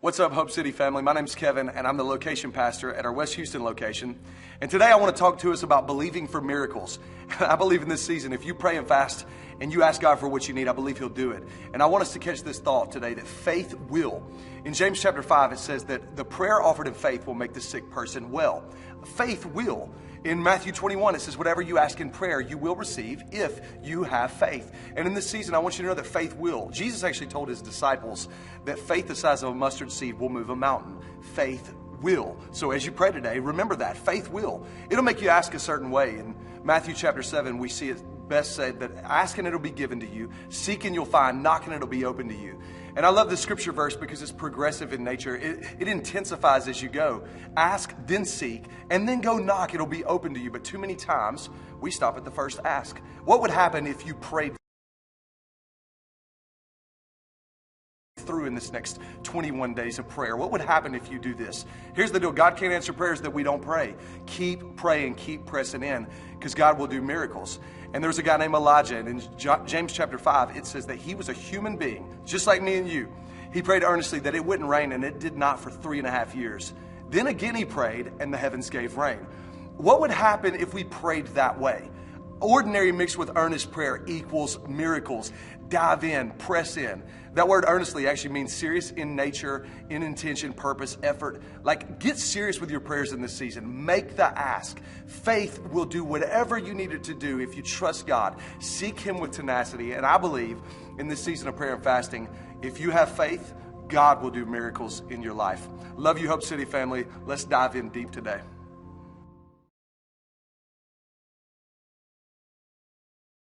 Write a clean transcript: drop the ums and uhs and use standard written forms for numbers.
What's up, Hope City family? My name's Kevin, and I'm the location pastor at our West Houston location. And today I want to talk to us about believing for miracles. I believe in this season, if you pray and fast and you ask God for what you need, I believe He'll do it. And I want us to catch this thought today that faith will. In James chapter 5, it says that the prayer offered in faith will make the sick person well. Faith will. In Matthew 21, it says, whatever you ask in prayer, you will receive if you have faith. And in this season, I want you to know that faith will. Jesus actually told His disciples that faith the size of a mustard seed will move a mountain. Faith will. So as you pray today, remember that. Faith will. It'll make you ask a certain way. In Matthew chapter 7, we see it best said that asking it'll be given to you, seeking you'll find, knocking it'll be open to you. And I love this scripture verse because it's progressive in nature. It intensifies as you go. Ask, then seek, and then go knock. It'll be open to you. But too many times, we stop at the first ask. What would happen if you prayed through in this next 21 days of prayer? What would happen if you do this? Here's the deal. God can't answer prayers that we don't pray. Keep praying, keep pressing in, because God will do miracles. And there's a guy named Elijah, and in James chapter 5, it says that he was a human being, just like me and you. He prayed earnestly that it wouldn't rain, and it did not for 3.5 years. Then again he prayed, and the heavens gave rain. What would happen if we prayed that way? Ordinary mixed with earnest prayer equals miracles. Dive in, press in. That word earnestly actually means serious in nature, in intention, purpose, effort. Like, get serious with your prayers in this season. Make the ask. Faith will do whatever you need it to do if you trust God. Seek Him with tenacity. And I believe in this season of prayer and fasting, if you have faith, God will do miracles in your life. Love you, Hope City family. Let's dive in deep today.